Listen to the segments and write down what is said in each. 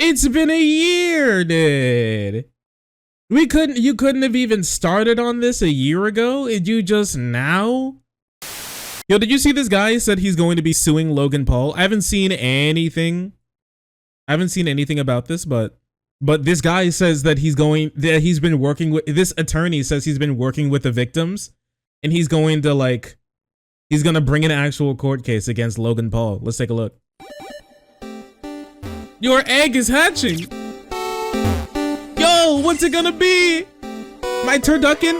It's been a year, dude. You couldn't have even started on this a year ago? Did you just now? Yo, did you see this guy said he's going to be suing Logan Paul? I haven't seen anything. I haven't seen anything about this, but this guy says that he's been working with, this attorney says he's been working with the victims, and he's going to bring an actual court case against Logan Paul. Let's take a look. Your egg is hatching. Yo, what's it gonna be? My turducken?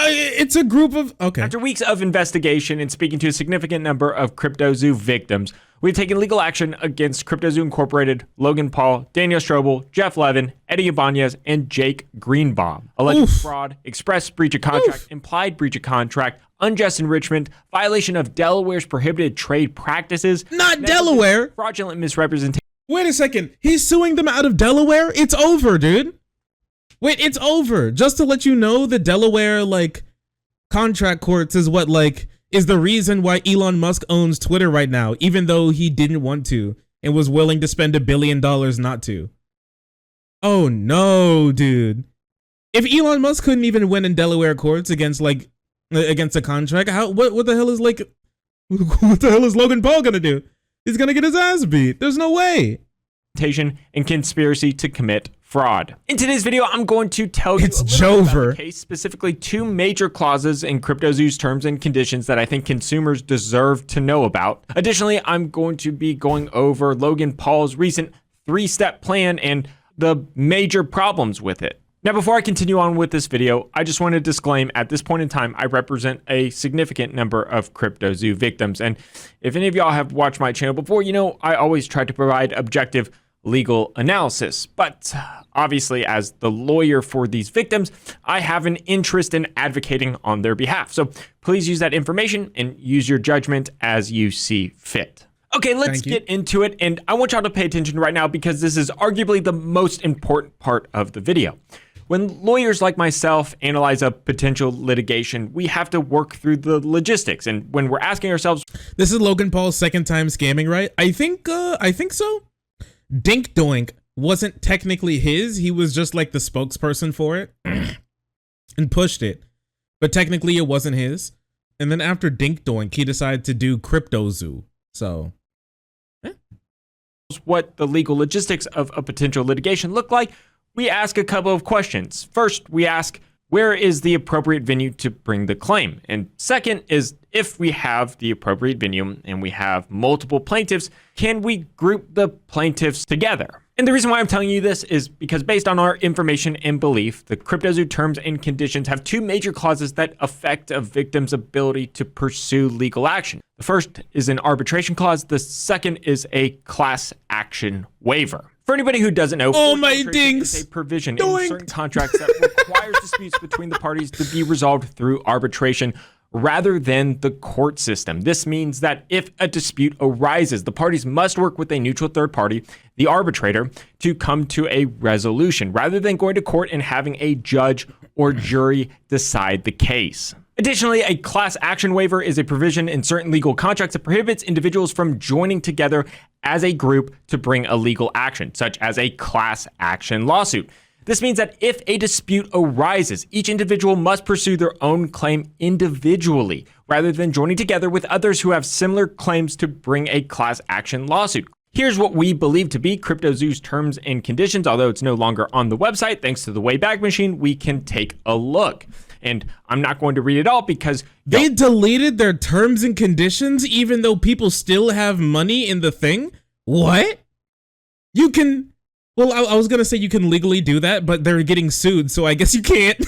It's a group of, okay. After weeks of investigation and speaking to a significant number of CryptoZoo victims, we've taken legal action against CryptoZoo Incorporated, Logan Paul, Daniel Strobel, Jeff Levin, Eddie Ibanez, and Jake Greenbaum. Alleged fraud, express breach of contract, implied breach of contract, unjust enrichment, violation of Delaware's prohibited trade practices. Not Delaware. Fraudulent misrepresentation. Wait a second. He's suing them out of Delaware? It's over, dude. Wait, it's over. Just to let you know, the Delaware, contract courts is what, is the reason why Elon Musk owns Twitter right now, even though he didn't want to and was willing to spend $1 billion not to. Oh, no, dude. If Elon Musk couldn't even win in Delaware courts against a contract, what the hell is, what the hell is Logan Paul gonna do? He's gonna get his ass beat. There's no way. And conspiracy to commit fraud. In today's video, I'm going to tell you it's a little bit about Jover. the case, specifically 2 major clauses in CryptoZoo's terms and conditions that I think consumers deserve to know about. Additionally, I'm going to be going over Logan Paul's recent 3-step plan and the major problems with it. Now, before I continue on with this video, I just want to disclaim at this point in time, I represent a significant number of CryptoZoo victims. And if any of y'all have watched my channel before, you know, I always try to provide objective legal analysis. But obviously, as the lawyer for these victims, I have an interest in advocating on their behalf. So please use that information and use your judgment as you see fit. Okay, let's get into it. And I want y'all to pay attention right now because this is arguably the most important part of the video. When lawyers like myself analyze a potential litigation, we have to work through the logistics. And when we're asking ourselves, this is Logan Paul's second time scamming, right? I think so. Dink Doink wasn't technically his. He was just like the spokesperson for it and pushed it. But technically it wasn't his. And then after Dink Doink, he decided to do CryptoZoo. So what the legal logistics of a potential litigation look like, we ask a couple of questions. First, we ask, where is the appropriate venue to bring the claim? And second is, if we have the appropriate venue and we have multiple plaintiffs, can we group the plaintiffs together? And the reason why I'm telling you this is because based on our information and belief, the CryptoZoo terms and conditions have 2 major clauses that affect a victim's ability to pursue legal action. The first is an arbitration clause. The second is a class action waiver. For anybody who doesn't know, oh my dings, is a provision in certain contracts that requires disputes between the parties to be resolved through arbitration rather than the court system. This means that if a dispute arises, the parties must work with a neutral third party, the arbitrator, to come to a resolution rather than going to court and having a judge or jury decide the case. Additionally, a class action waiver is a provision in certain legal contracts that prohibits individuals from joining together as a group to bring a legal action, such as a class action lawsuit. This means that if a dispute arises, each individual must pursue their own claim individually, rather than joining together with others who have similar claims to bring a class action lawsuit. Here's what we believe to be CryptoZoo's terms and conditions. Although it's no longer on the website, thanks to the Wayback Machine, we can take a look. And I'm not going to read it all because they deleted their terms and conditions even though people still have money in the thing? What? You can... Well, I was going to say you can legally do that, but they're getting sued, so I guess you can't.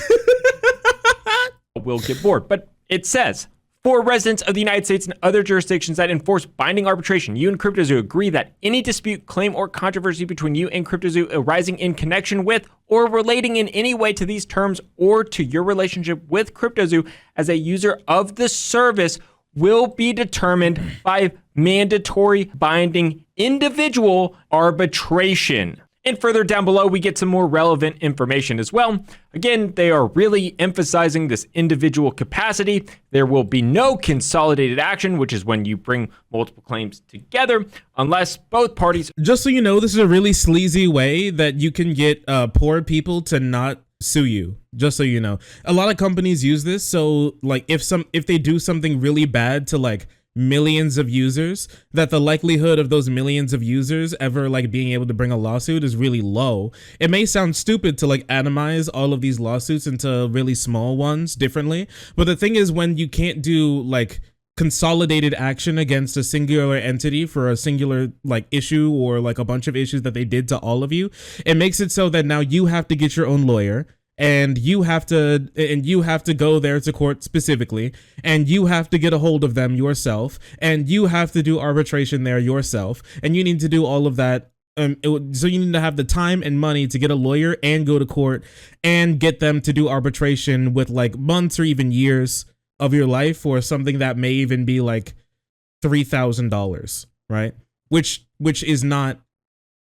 We'll get bored. But it says, for residents of the United States and other jurisdictions that enforce binding arbitration, you and CryptoZoo agree that any dispute, claim, or controversy between you and CryptoZoo arising in connection with or relating in any way to these terms or to your relationship with CryptoZoo as a user of the service will be determined by mandatory binding individual arbitration. And further down below, we get some more relevant information as well. Again, they are really emphasizing this individual capacity. There will be no consolidated action, which is when you bring multiple claims together, unless both parties. Just so you know, this is a really sleazy way that you can get poor people to not sue you. Just so you know, a lot of companies use this. So like if they do something really bad to like millions of users, that the likelihood of those millions of users ever like being able to bring a lawsuit is really low. It may sound stupid to like atomize all of these lawsuits into really small ones differently, but the thing is, when you can't do like consolidated action against a singular entity for a singular like issue or like a bunch of issues that they did to all of you, it makes it so that now you have to get your own lawyer, and you have to go there to court specifically, and you have to get a hold of them yourself, and you have to do arbitration there yourself, and you need to do all of that. So you need to have the time and money to get a lawyer and go to court and get them to do arbitration with like months or even years of your life for something that may even be like $3,000, right? Which is not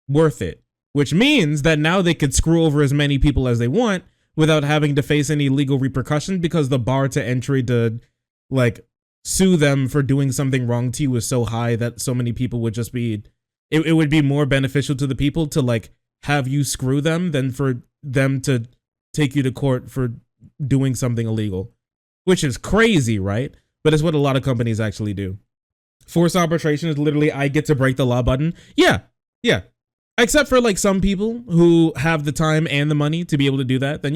worth it. Which means that now they could screw over as many people as they want without having to face any legal repercussions, because the bar to entry to like sue them for doing something wrong to you is so high that so many people would just be, it would be more beneficial to the people to like have you screw them than for them to take you to court for doing something illegal, which is crazy, right? But it's what a lot of companies actually do. Forced arbitration is literally, I get to break the law button. Yeah. Except for like some people who have the time and the money to be able to do that, then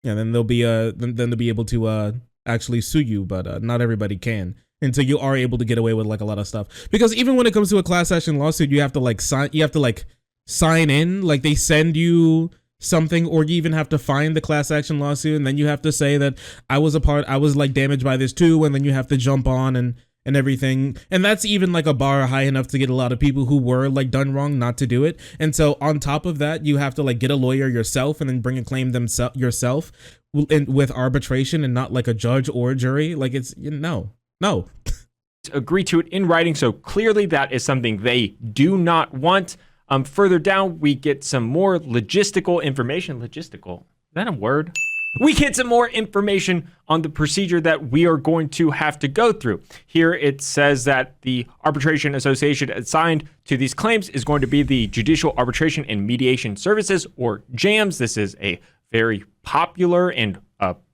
then they'll be then they'll be able to actually sue you, but not everybody can. And so you are able to get away with like a lot of stuff, because even when it comes to a class action lawsuit, you have to sign in, like they send you something, or you even have to find the class action lawsuit, and then you have to say that I was like damaged by this too, and then you have to jump on and everything. And that's even like a bar high enough to get a lot of people who were like done wrong not to do it. And so on top of that, you have to like get a lawyer yourself and then bring a claim yourself with arbitration, and not like a judge or a jury. Like it's no. Agree to it in writing, so clearly that is something they do not want. Further down, we get some more logistical information. Logistical, is that a word? We get some more information on the procedure that we are going to have to go through. Here it says that the arbitration association assigned to these claims is going to be the Judicial Arbitration and Mediation Services, or JAMS. This is a very popular and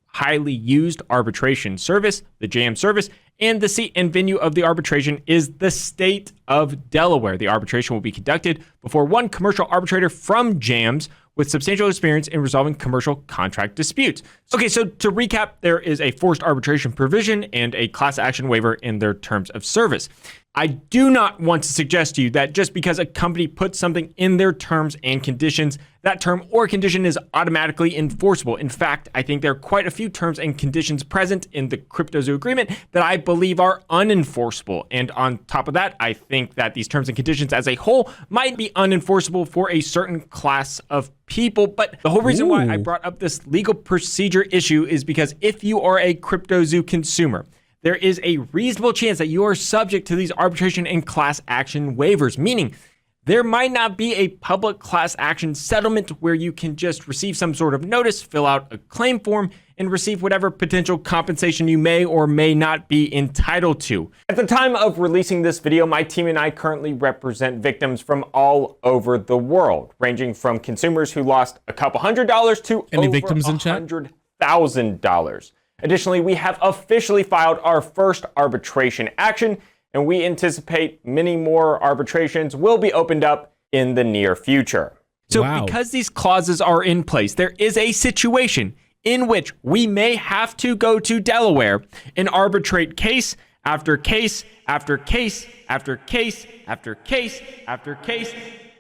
highly used arbitration service, the JAMS service. And the seat and venue of the arbitration is the state of Delaware. The arbitration will be conducted before one commercial arbitrator from JAMS with substantial experience in resolving commercial contract disputes. Okay, so to recap, there is a forced arbitration provision and a class action waiver in their terms of service. I do not want to suggest to you that just because a company puts something in their terms and conditions, that term or condition is automatically enforceable. In fact, I think there are quite a few terms and conditions present in the CryptoZoo agreement that I believe are unenforceable. And on top of that, I think that these terms and conditions as a whole might be unenforceable for a certain class of people. But the whole reason why I brought up this legal procedure issue is because if you are a CryptoZoo consumer, there is a reasonable chance that you are subject to these arbitration and class action waivers, meaning there might not be a public class action settlement where you can just receive some sort of notice, fill out a claim form, and receive whatever potential compensation you may or may not be entitled to. At the time of releasing this video, my team and I currently represent victims from all over the world, ranging from consumers who lost a couple $100 to Any over victims in chat? $100,000. Additionally, we have officially filed our first arbitration action, and we anticipate many more arbitrations will be opened up in the near future. So because these clauses are in place, there is a situation in which we may have to go to Delaware and arbitrate case after case after case after case after case after case,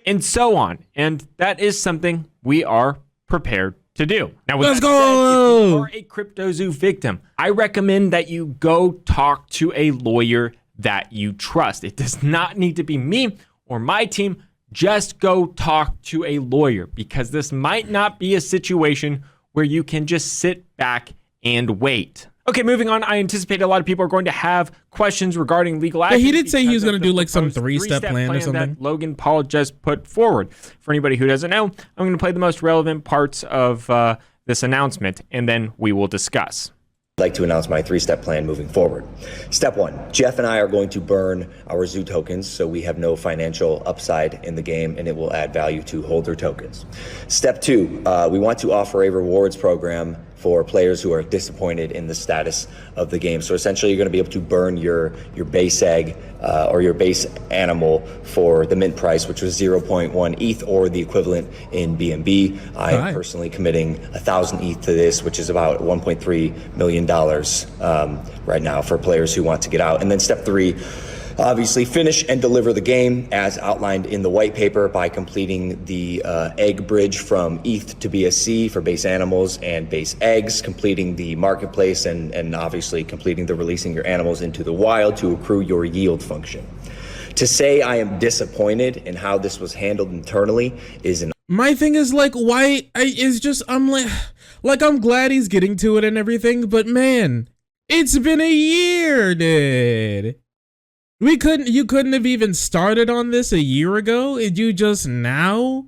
and so on. And that is something we are prepared to do. Now, with that said, if you are a CryptoZoo victim, I recommend that you go talk to a lawyer that you trust. It does not need to be me or my team. Just go talk to a lawyer, because this might not be a situation where you can just sit back and wait. Okay, moving on. I anticipate a lot of people are going to have questions regarding legal action. Yeah, he did say he was going to do like some three-step plan or something that Logan Paul just put forward. For anybody who doesn't know, I'm going to play the most relevant parts of this announcement, and then we will discuss. I'd like to announce my three-step plan moving forward. Step one, Jeff and I are going to burn our Zoo tokens so we have no financial upside in the game and it will add value to holder tokens. Step two, we want to offer a rewards program for players who are disappointed in the status of the game. So essentially you're going to be able to burn your base egg or your base animal for the mint price, which was 0.1 ETH or the equivalent in BNB. I am personally committing 1,000 ETH to this, which is about $1.3 million right now for players who want to get out. And then step three, obviously finish and deliver the game as outlined in the white paper by completing the egg bridge from ETH to BSC for base animals and base eggs, completing the marketplace, and obviously completing the releasing your animals into the wild to accrue your yield function. To say I am disappointed in how this was handled internally is an... My thing is like, I'm I'm glad he's getting to it and everything, but man, it's been a year, dude. You couldn't have even started on this a year ago. You just now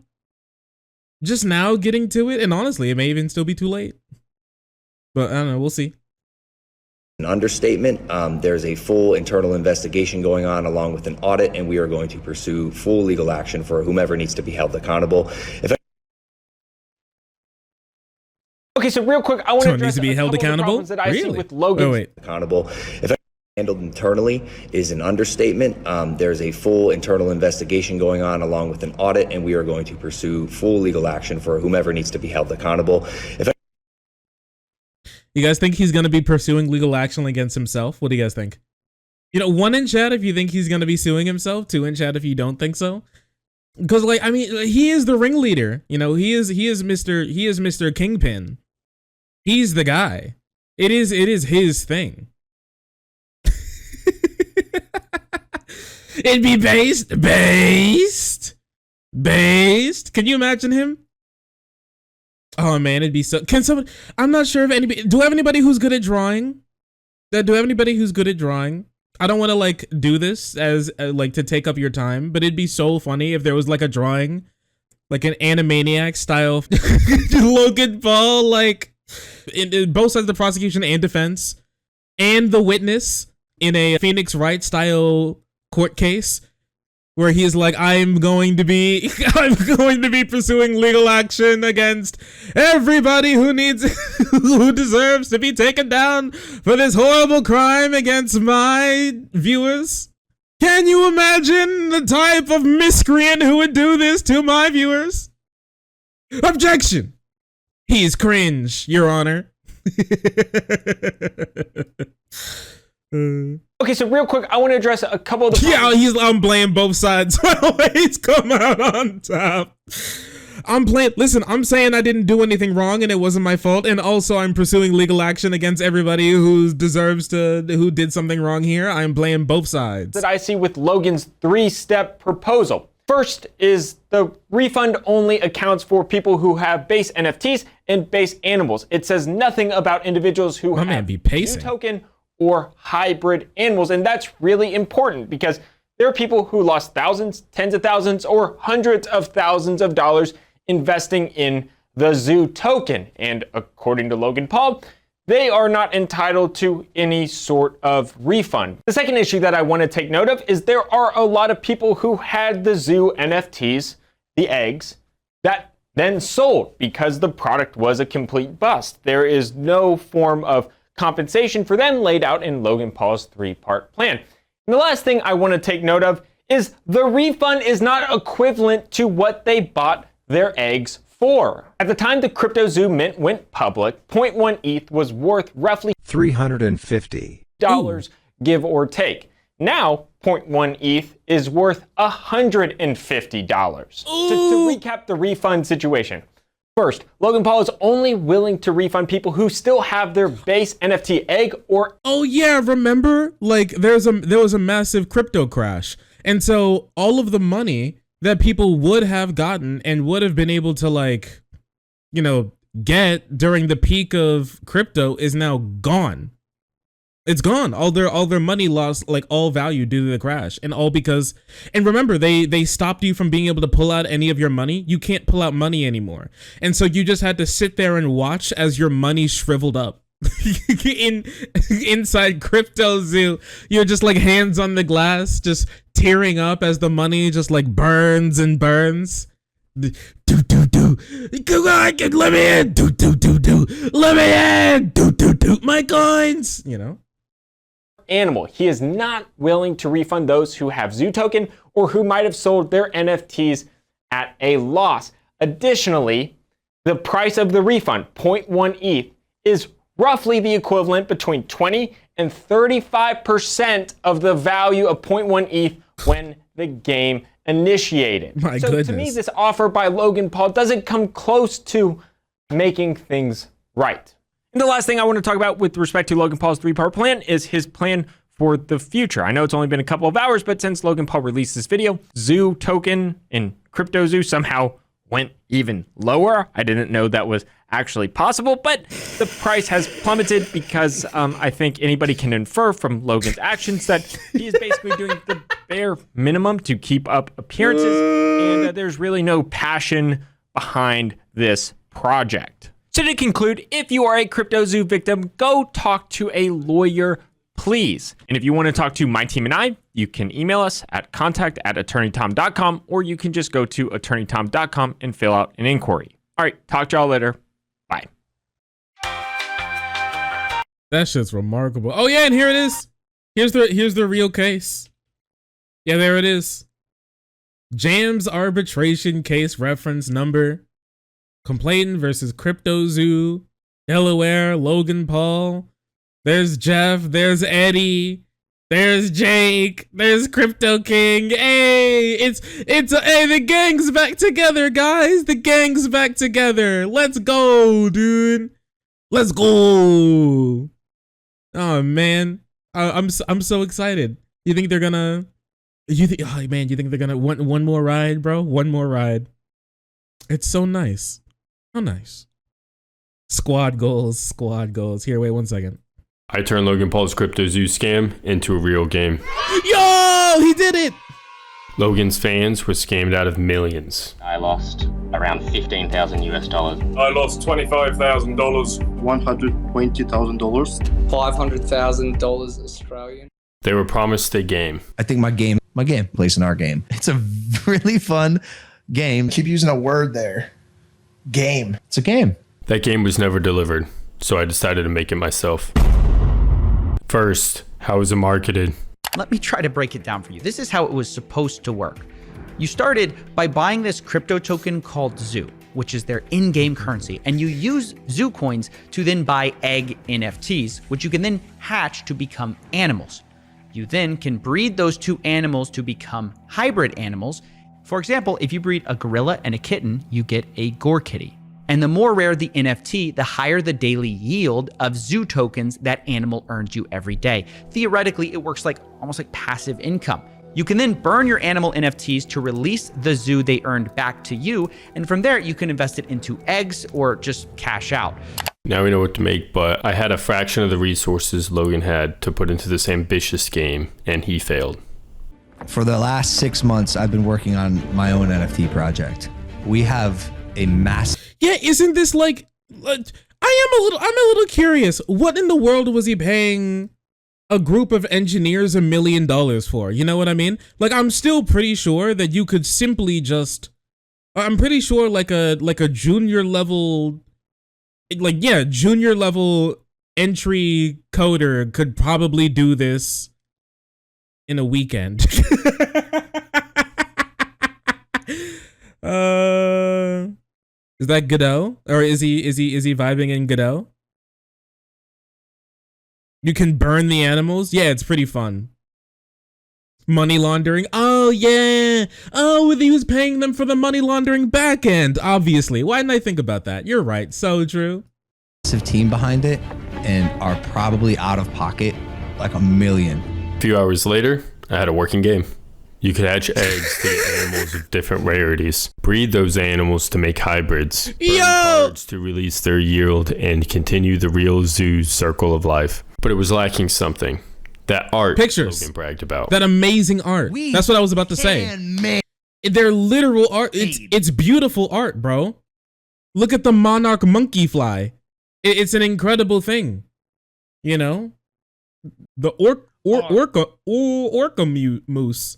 getting to it. And honestly, it may even still be too late. But I don't know, we'll see. An understatement. There's a full internal investigation going on along with an audit, and we are going to pursue full legal action for whomever needs to be held accountable. Okay, so real quick, I want to needs to be held accountable. That I see with Logan. Accountable. If handled internally is an understatement. There's a full internal investigation going on along with an audit, and we are going to pursue full legal action for whomever needs to be held accountable. You guys think he's going to be pursuing legal action against himself? What do you guys think? You know, 1 in chat if you think he's going to be suing himself, 2 in chat if you don't think so. Because like, I mean, he is the ringleader. You know, he is Mr. Kingpin. He's the guy. It is his thing. It'd be based. Can you imagine him? Oh man, it'd be so. Can someone? I'm not sure if anybody. Do I have anybody who's good at drawing? Do I have anybody who's good at drawing? I don't want to like do this as like to take up your time, but it'd be so funny if there was like a drawing, like an Animaniac style Logan Paul, like in both sides of the prosecution and defense, and the witness in a Phoenix Wright style court case where he's like, I'm going to be pursuing legal action against everybody who deserves to be taken down for this horrible crime against my viewers. Can you imagine the type of miscreant who would do this to my viewers? Objection. He's cringe, Your Honor. Okay, so real quick, I want to address a couple of the... Yeah, I'm playing both sides. He's come out on top. Listen, I'm saying I didn't do anything wrong and it wasn't my fault. And also I'm pursuing legal action against everybody who did something wrong here. I'm playing both sides. That I see with Logan's 3-step proposal. First is the refund only accounts for people who have base NFTs and base animals. It says nothing about individuals who have Zoo token or hybrid animals. And that's really important because there are people who lost thousands, tens of thousands, or hundreds of thousands of dollars investing in the Zoo token. And according to Logan Paul, they are not entitled to any sort of refund. The second issue that I want to take note of is there are a lot of people who had the Zoo NFTs, the eggs, that then sold because the product was a complete bust. There is no form of compensation for them laid out in Logan Paul's 3-part plan. And the last thing I want to take note of is the refund is not equivalent to what they bought their eggs for. At the time the CryptoZoo mint went public, 0.1 ETH was worth roughly $350, give or take. Now, 0.1 ETH is worth $150. To recap the refund situation. First, Logan Paul is only willing to refund people who still have their base NFT egg or... Oh yeah, remember? Like there was a massive crypto crash. And so all of the money that people would have gotten and would have been able to like, you know, get during the peak of crypto is now gone. It's gone. All their money lost, like all value due to the crash, and all because. And remember, they stopped you from being able to pull out any of your money. You can't pull out money anymore, and so you just had to sit there and watch as your money shriveled up. Inside CryptoZoo, you're just like hands on the glass, just tearing up as the money just like burns and burns. Do come on, let me in. Let me in. My coins. You know. Animal. He is not willing to refund those who have Zoo token or who might have sold their NFTs at a loss. Additionally, the price of the refund, 0.1 ETH, is roughly the equivalent between 20 and 35% of the value of 0.1 ETH when the game initiated. My so goodness. To me, this offer by Logan Paul doesn't come close to making things right. And the last thing I want to talk about with respect to Logan Paul's 3-part plan is his plan for the future. I know it's only been a couple of hours, but since Logan Paul released this video, Zoo token in CryptoZoo somehow went even lower. I didn't know that was actually possible, but the price has plummeted because I think anybody can infer from Logan's actions that he is basically doing the bare minimum to keep up appearances, and there's really no passion behind this project. So to conclude, if you are a CryptoZoo victim, go talk to a lawyer, please. And if you want to talk to my team and I, you can email us at contact@attorneytom.com, or you can just go to attorneytom.com and fill out an inquiry. All right, talk to y'all later. Bye. That shit's remarkable. Oh yeah, and here it is. Here's the real case. Yeah, there it is. Jam's arbitration case reference number. Complainant versus CryptoZoo, Delaware, Logan Paul. There's Jeff, there's Eddie, there's Jake, there's Crypto King. Hey, hey, the gang's back together, guys. The gang's back together. Let's go, dude. Let's go. Oh man, I'm so excited. You think they're gonna? You think? Oh man, you think they're gonna one more ride, bro? One more ride. It's so nice. How nice. Squad goals, squad goals. Here, wait 1 second. I turned Logan Paul's CryptoZoo scam into a real game. Yo, he did it. Logan's fans were scammed out of millions. I lost around $15,000 US. I lost $25,000. $120,000. $500,000 Australian. They were promised a game. I think my game plays in our game. It's a really fun game. Keep using a word there. Game. It's a game. That game was never delivered, so I decided to make it myself. First, how was it marketed? Let me try to break it down for you. This is how it was supposed to work. You started by buying this crypto token called Zoo, which is their in-game currency, and you use Zoo coins to then buy egg NFTs, which you can then hatch to become animals. You then can breed those two animals to become hybrid animals. For example, if you breed a gorilla and a kitten, you get a gore kitty. And the more rare the NFT, the higher the daily yield of Zoo tokens that animal earns you every day. Theoretically, it works like almost like passive income. You can then burn your animal NFTs to release the Zoo they earned back to you, and from there you can invest it into eggs or just cash out. Now we know what to make, but I had a fraction of the resources Logan had to put into this ambitious game, and he failed. For the last 6 months, I've been working on my own NFT project. We have a massive... Yeah, isn't this like I'm a little curious. What in the world was he paying a group of engineers $1 million for? You know what I mean? Like, I'm still pretty sure that you could simply just, I'm pretty sure like a junior level, junior level entry coder could probably do this in a weekend. Is that Godot? Or is he vibing in Godot? You can burn the animals? Yeah, it's pretty fun. Money laundering? Oh yeah. Oh, he was paying them for the money laundering back end, obviously. Why didn't I think about that? You're right, so true. Team behind it and are probably out of pocket like $1 million. A few hours later, I had a working game. You could hatch eggs to get animals of different rarities, breed those animals to make hybrids, burn cards to release their yield, and continue the real zoo's circle of life. But it was lacking something. That art Pictures. Logan bragged about. That amazing art. That's what I was about to say. They're literal art. It's beautiful art, bro. Look at the monarch monkey fly. It's an incredible thing. You know? The orca moose.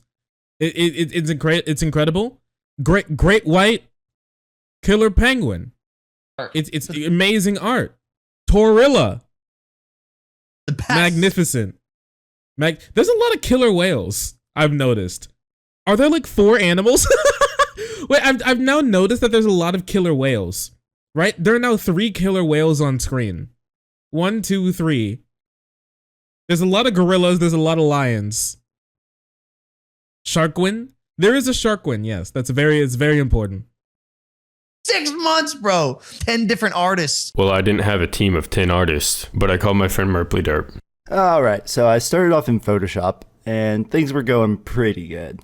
It's incredible. Great white killer penguin. It's amazing art. Torilla. Magnificent. There's a lot of killer whales, I've noticed. Are there like 4 animals? Wait, I've now noticed that there's a lot of killer whales, right? There are now 3 killer whales on screen. 1, 2, 3. There's a lot of gorillas. There's a lot of lions. Sharkwin? There is a sharkwin, yes. It's very important. 6 months, bro. 10 different artists. Well, I didn't have a team of 10 artists, but I called my friend Merpley Derp. All right, so I started off in Photoshop, and things were going pretty good.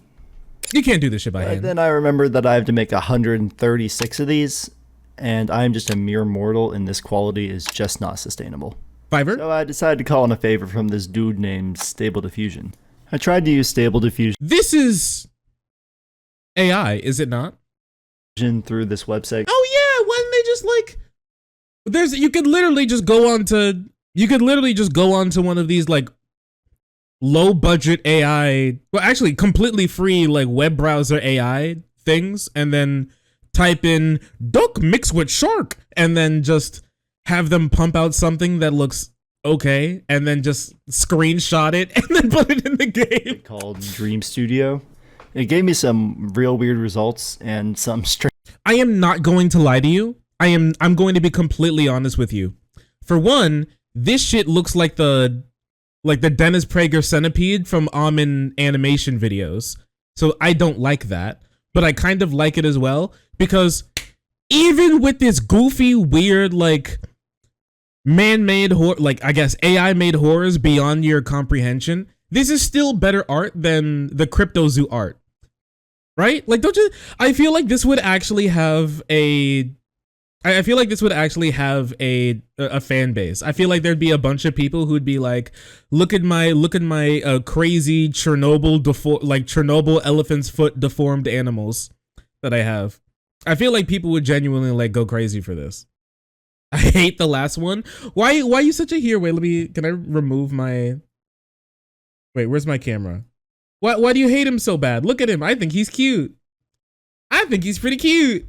You can't do this shit by hand. Then I remembered that I have to make 136 of these, and I'm just a mere mortal, and this quality is just not sustainable. Fiverr? So I decided to call in a favor from this dude named Stable Diffusion. I tried to use Stable Diffusion. This is AI, is it not? Through this website. Oh yeah, why didn't they just like? You could literally just go onto one of these like low budget AI, well actually completely free like web browser AI things, and then type in duck mixed with shark, and then just have them pump out something that looks okay, and then just screenshot it and then put it in the game. Called Dream Studio. It gave me some real weird results and some strange. I am not going to lie to you. I'm going to be completely honest with you. For one, this shit looks like the Dennis Prager centipede from Almond animation videos. So I don't like that, but I kind of like it as well, because even with this goofy, weird, like man-made horror, like I guess AI-made horrors beyond your comprehension, this is still better art than the CryptoZoo art. Right? Like, don't you? I feel like this would actually have a. I feel like this would actually have a fan base. I feel like there'd be a bunch of people who'd be like, look at my crazy Chernobyl elephant's foot deformed animals that I have. I feel like people would genuinely like go crazy for this. I hate the last one. Why are you such a here? Wait, can I remove my? Wait, where's my camera? Why do you hate him so bad? Look at him. I think he's cute. I think he's pretty cute.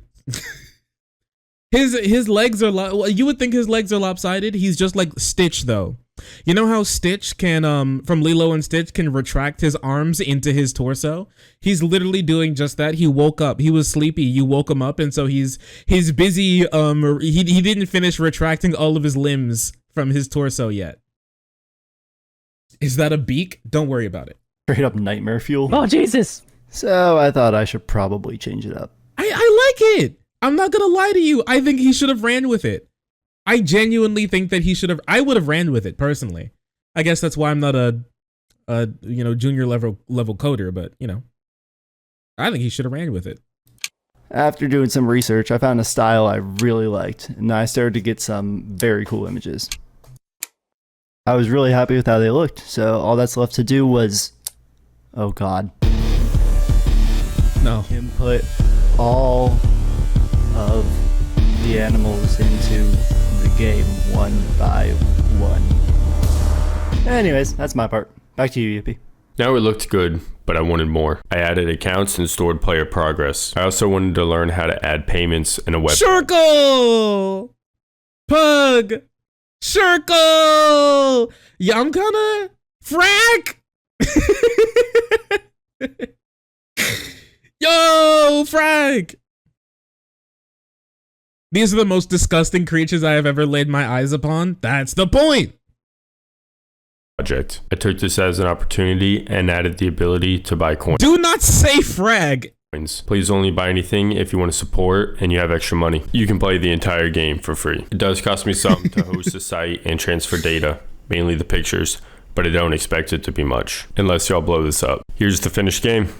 His legs are you would think his legs are lopsided. He's just like Stitch though. You know how Stitch can from Lilo and Stitch can retract his arms into his torso? He's literally doing just that. He woke up. He was sleepy. You woke him up, and so he's busy he didn't finish retracting all of his limbs from his torso yet. Is that a beak? Don't worry about it. Straight up nightmare fuel. Oh, Jesus. So I thought I should probably change it up. I like it. I'm not going to lie to you. I think he should have ran with it. I genuinely think that I would have ran with it personally. I guess that's why I'm not a junior level coder, but I think he should have ran with it. After doing some research, I found a style I really liked, and I started to get some very cool images. I was really happy with how they looked, so all that's left to do was, oh god. No. Input all of the animals into the game one by one. Anyways, that's my part. Back to you, Yippee. Now it looked good, but I wanted more. I added accounts and stored player progress. I also wanted to learn how to add payments in a web. Circle! Pug! Circle! Yeah, I'm gonna frack! Yo, Frank! These are the most disgusting creatures I have ever laid my eyes upon. That's the point. Project. I took this as an opportunity and added the ability to buy coins. Do not say frag. Please only buy anything if you want to support and you have extra money. You can play the entire game for free. It does cost me something to host the site and transfer data, mainly the pictures, but I don't expect it to be much, unless y'all blow this up. Here's the finished game.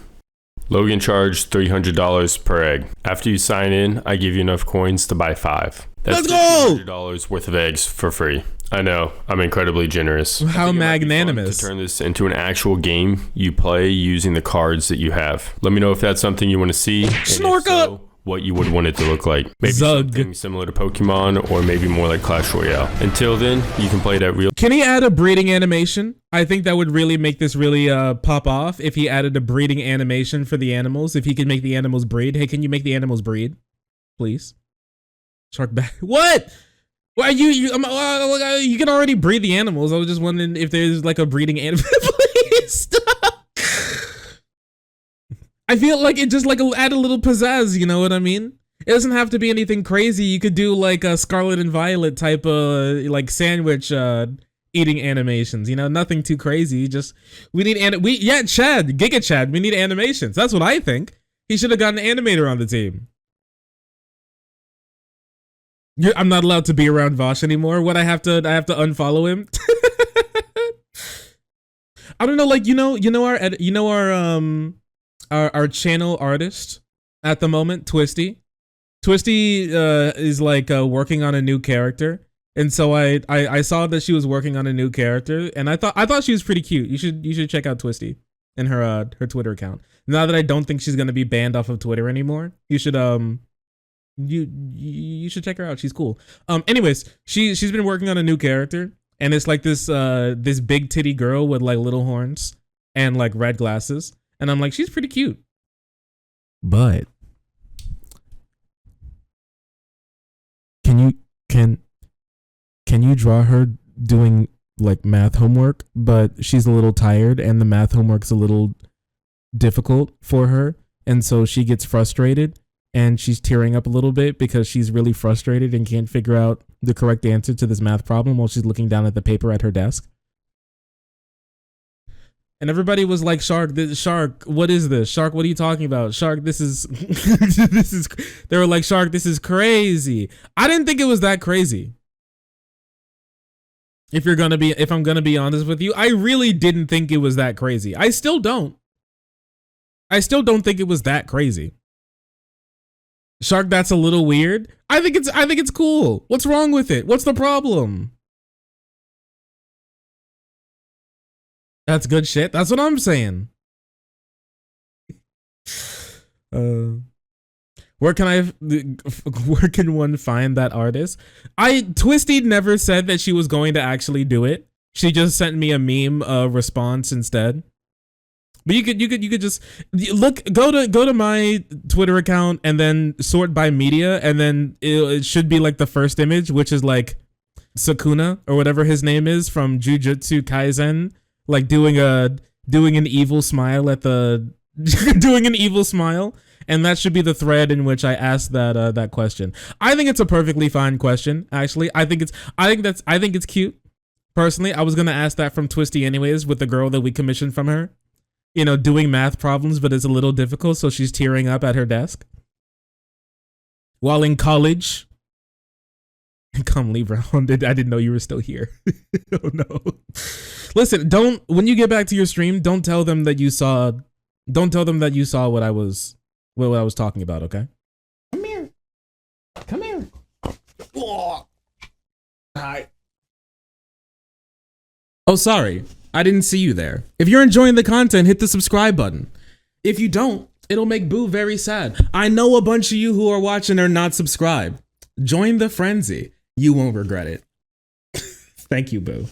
Logan charged $300 per egg. After you sign in, I give you enough coins to buy 5. That's Let's go! $100 worth of eggs for free. I know, I'm incredibly generous. How magnanimous. To turn this into an actual game you play using the cards that you have. Let me know if that's something you want to see. Snorka! What you would want it to look like. Maybe something similar to Pokemon, or maybe more like Clash Royale. Until then, you can play that real. Can he add a breeding animation? I think that would really make this really pop off if he added a breeding animation for the animals. If he could make the animals breed. Hey, can you make the animals breed? Please. Shark back. What? Why you can already breed the animals. I was just wondering if there's like a breeding animal. Please stop. I feel like it just like add a little pizzazz, you know what I mean? It doesn't have to be anything crazy. You could do like a Scarlet and Violet type of like sandwich eating animations, you know, nothing too crazy. Just we need Chad, Giga Chad, we need animations. That's what I think. He should have got an animator on the team. I'm not allowed to be around Vosh anymore. What I have to unfollow him. I don't know, like our channel artist at the moment, Twisty. Twisty is like working on a new character, and so I saw that she was working on a new character, and I thought she was pretty cute. You should check out Twisty and her Twitter account. Now that I don't think she's gonna be banned off of Twitter anymore, you should you should check her out. She's cool. Anyways, she's been working on a new character, and it's like this big titty girl with like little horns and like red glasses. And I'm like, she's pretty cute. But can you draw her doing like math homework, but she's a little tired and the math homework's a little difficult for her, and so she gets frustrated and she's tearing up a little bit because she's really frustrated and can't figure out the correct answer to this math problem while she's looking down at the paper at her desk. And everybody was like, Shark, what is this? Shark, what are you talking about? Shark, this is, they were like, Shark, this is crazy. I didn't think it was that crazy. If I'm gonna be honest with you, I really didn't think it was that crazy. I still don't think it was that crazy. Shark, that's a little weird. I think it's cool. What's wrong with it? What's the problem? That's good shit. That's what I'm saying. Where can one find that artist? Twisty never said that she was going to actually do it. She just sent me a meme response instead. But you could just go to my Twitter account and then sort by media, and then it should be like the first image, which is like Sukuna or whatever his name is from Jujutsu Kaisen. Like doing an evil smile at the doing an evil smile, and that should be the thread in which I asked that question. I think it's a perfectly fine question, actually. I think it's cute. Personally, I was gonna ask that from Twisty anyways, with the girl that we commissioned from her. You know, doing math problems, but it's a little difficult, so she's tearing up at her desk while in college. Come leave around. I didn't know you were still here. Oh no. Listen, when you get back to your stream, don't tell them that you saw what I was talking about, okay? Come here. Oh. Hi. Oh, sorry. I didn't see you there. If you're enjoying the content, hit the subscribe button. If you don't, it'll make Boo very sad. I know a bunch of you who are watching are not subscribed. Join the frenzy. You won't regret it. Thank you, Boo.